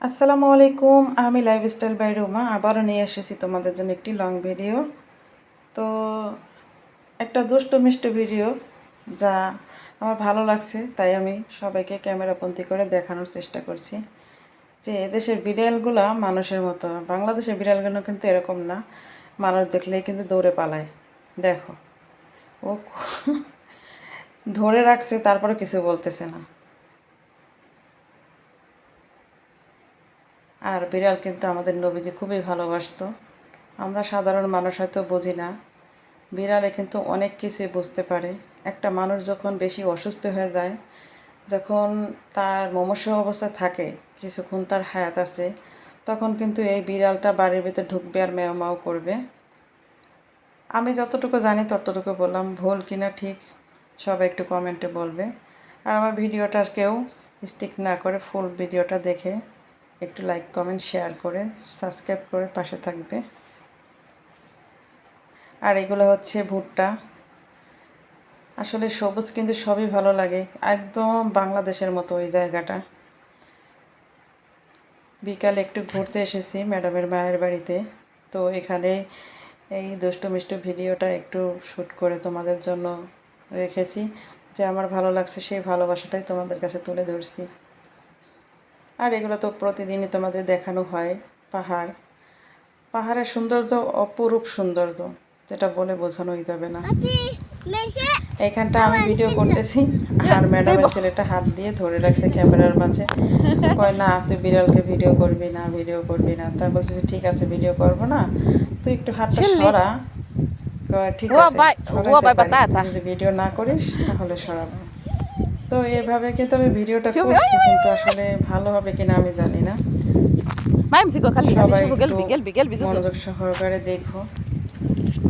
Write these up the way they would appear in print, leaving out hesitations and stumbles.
আসসালামু আলাইকুম। আমি লাইফস্টাইল বাই রুমা আবারও নিয়ে এসেছি তোমাদের জন্য একটি লং ভিডিও। তো একটা দুষ্ট মিষ্টি ভিডিও যা আমার ভালো লাগছে, তাই আমি সবাইকে ক্যামেরাবন্দি করে দেখানোর চেষ্টা করছি যে এদেশের বিড়ালগুলো মানুষের মতো। বাংলাদেশের বিড়ালগুলো কিন্তু এরকম না, মানুষ দেখলেই কিন্তু দৌড়ে পালায়। দেখো, ও ধরে রাখছে, তারপরে কিছু বলতেছে না। আর বিড়াল কিন্তু আমাদের নবীজি খুবই ভালোবাসতো। আমরা সাধারণ মানুষ হয়তো বুঝি না, বিড়ালে কিন্তু অনেক কিছুই বুঝতে পারে। একটা মানুষ যখন বেশি অসুস্থ হয়ে যায়, যখন তার মুমূর্ষ অবস্থায় থাকে, কিছুক্ষণ তার হায়াত আছে, তখন কিন্তু এই বিড়ালটা বাড়ির ভিতরে ঢুকবে আর ম্যাও ম্যাও করবে। আমি যতটুকু জানি ততটুকু বললাম, ভুল কিনা ঠিক সবাই একটু কমেন্টে বলবে। আর আমার ভিডিওটা কেউ স্টিক না করে ফুল ভিডিওটা দেখে একটু লাইক কমেন্ট শেয়ার করে সাবস্ক্রাইব করে পাশে থাকবে। আর এগুলো হচ্ছে ভুট্টা। আসলে সবুজ কিন্তু সবই ভালো লাগে, একদম বাংলাদেশের মতো ওই জায়গাটা। বিকালে একটু ঘুরতে এসেছি ম্যাডামের মায়ের বাড়িতে, তো এখানে এই দুষ্টু মিষ্টু ভিডিওটা একটু শ্যুট করে তোমাদের জন্য রেখেছি। যে আমার ভালো লাগছে সেই ভালোবাসাটাই তোমাদের কাছে তুলে ধরছি। আর এগুলো তো প্রতিদিনই তোমাদের দেখানো হয়। পাহাড়ের সৌন্দর্য অপরূপ সৌন্দর্য, যেটা বলে বোঝানোই যাবে না। এইখানটা আমি ভিডিও করতেছি আর ম্যাডামের ছেলেটা হাত দিয়ে ধরে রাখছে ক্যামেরার মাঝে, কয় না তুই বিড়ালকে ভিডিও করবি না, ভিডিও করবি না। তা বলছে যে ঠিক আছে ভিডিও করবো না, তুই একটু হাতটা সরা। কয় ঠিক আছে, সরাইতে পারি, তুই যদি ভিডিও না করিস তাহলে সরাবো। তো এভাবে কিন্তু আমি ভিডিওটা করছি, কিন্তু আসলে ভালো হবে কিনা আমি জানি না। সবাই একটু মনোযোগ সহকারে দেখো,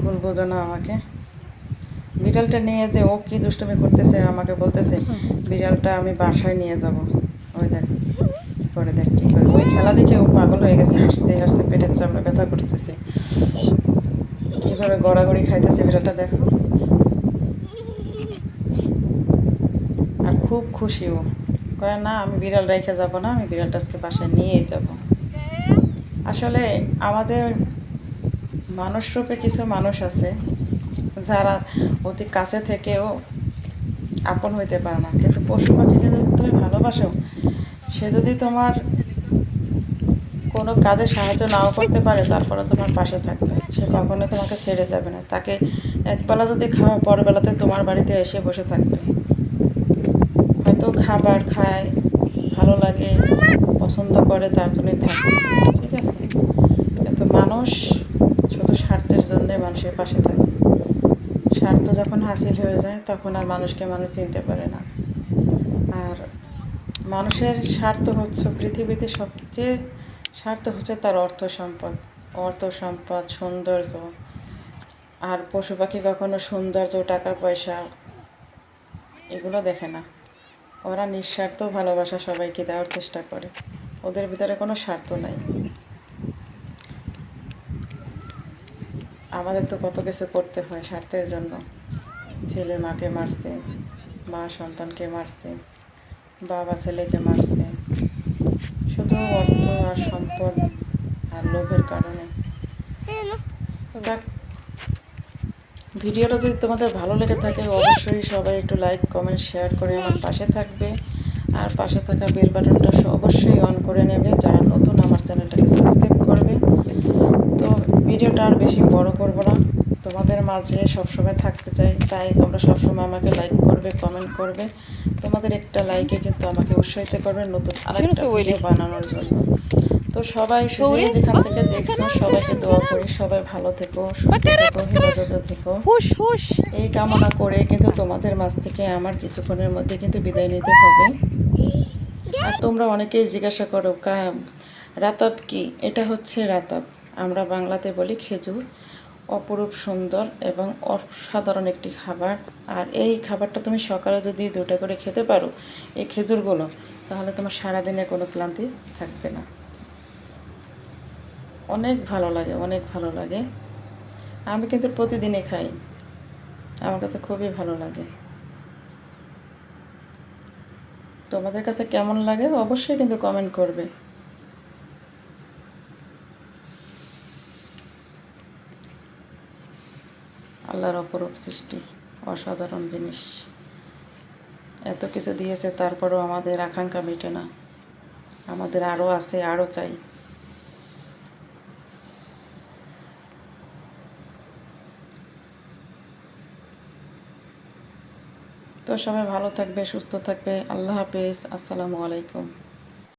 ভুল বোঝো না আমাকে। বিড়ালটা নিয়ে যে ও কি দুষ্টুমি করতেছে, আমাকে বলতেছে বিড়ালটা আমি বাসায় নিয়ে যাব। ওই দেখ করে, দেখ কী করে, ওই খেলা দেখে ও পাগল হয়ে গেছে, হাসতে হাসতে পেটের চামড়া ব্যথা করতেছে, কীভাবে গড়াগড়ি খাইতেছে বিড়ালটা দেখো। আর খুব খুশি ও, কয় না আমি বিড়াল রেখে যাব না, আমি বিড়ালটা আজকে বাসায় নিয়েই যাব। আসলে আমাদের মানুষরূপে কিছু মানুষ আছে যারা অতি কাছে থেকেও আপন হইতে পারে না, কিন্তু পশু পাখিকে যদি তুমি ভালোবাসো, সে যদি তোমার কোনো কাজে সাহায্য নাও করতে পারে, তারপরে তোমার পাশে থাকবে, সে কখনোই তোমাকে ছেড়ে যাবে না। তাকে একবেলা যদি খাওয়া, পরবেলাতে তোমার বাড়িতে এসে বসে থাকবে। হয়তো খাবার খায়, ভালো লাগে, পছন্দ করে, তার জন্যই থাকে, ঠিক আছে। কিন্তু মানুষ শুধু স্বার্থের জন্যে মানুষের পাশে থাকে। স্বার্থ যখন হাসিল হয়ে যায়, তখন আর মানুষকে মানুষ চিনতে পারে না। আর মানুষের স্বার্থ হচ্ছে পৃথিবীতে সবচেয়ে স্বার্থ হচ্ছে তার অর্থ সম্পদ, সৌন্দর্য। আর পশু পাখি কখনো সৌন্দর্য, টাকা পয়সা এগুলো দেখে না। ওরা নিঃস্বার্থ ভালোবাসা সবাইকে দেওয়ার চেষ্টা করে, ওদের ভিতরে কোনো স্বার্থ নাই। আমাদের তো কত কিছু করতে হয় স্বার্থের জন্য। ছেলে মাকে মারছে, মা সন্তানকে মারছে, বাবা ছেলেকে মারছে, শুধু অর্থ আর সম্পদ আর লোভের কারণে। ভিডিওটা যদি তোমাদের ভালো লেগে থাকে, অবশ্যই সবাই একটু লাইক কমেন্ট শেয়ার করে আমার পাশে থাকবে। আর পাশে থাকা বেল বাটনটা অবশ্যই অন করে নেবে, যারা নতুন আমার চ্যানেলটাকে সাবস্ক্রাইব করবে। তো ভিডিওটা আর বেশি বড় করব না, তোমাদের মাঝে সবসময় থাকতে চাই, তাই তোমরা সবসময় আমাকে লাইক করবে, কমেন্ট করবে। তোমাদের একটা লাইকে কিন্তু আমাকে উৎসাহিত করবে নতুন আরেকটা ভিডিও বানানোর জন্য। তো সবাই যেখান থেকে দেখছো, সবাইকে দোয়া করি সবাই ভালো থেকো, সুস্থ থেকো, হেফাজতে থেকো, এই কামনা করে কিন্তু তোমাদের মাঝ থেকে আমার কিছুক্ষণের মধ্যে কিন্তু বিদায় নিতে হবে। আর তোমরা অনেকেই জিজ্ঞাসা করো রাতাব কি? এটা হচ্ছে রাতাব, আমরা বাংলাতে বলি খেজুর। অপরূপ সুন্দর এবং অসাধারণ একটি খাবার। আর এই খাবারটা তুমি সকালে যদি 2টা করে খেতে পারো এই খেজুরগুলো, তাহলে তোমার সারাদিনে কোনো ক্লান্তি থাকবে না। অনেক ভালো লাগে, অনেক ভালো লাগে। আমি কিন্তু প্রতিদিনই খাই, আমার কাছে খুবই ভালো লাগে। তোমাদের কাছে কেমন লাগে অবশ্যই কিন্তু কমেন্ট করবে। আল্লাহর অপরূপ সৃষ্টি, অসাধারণ জিনিস। এত কিছু দিয়েছে, তারপরেও আমাদের আকাঙ্ক্ষা মেটে না। আমাদের আরও আছে, আরও চাই। তো সবাই ভালো থাকবে, সুস্থ থাকবে। আল্লাহ হাফেজ, আসসালামু আলাইকুম।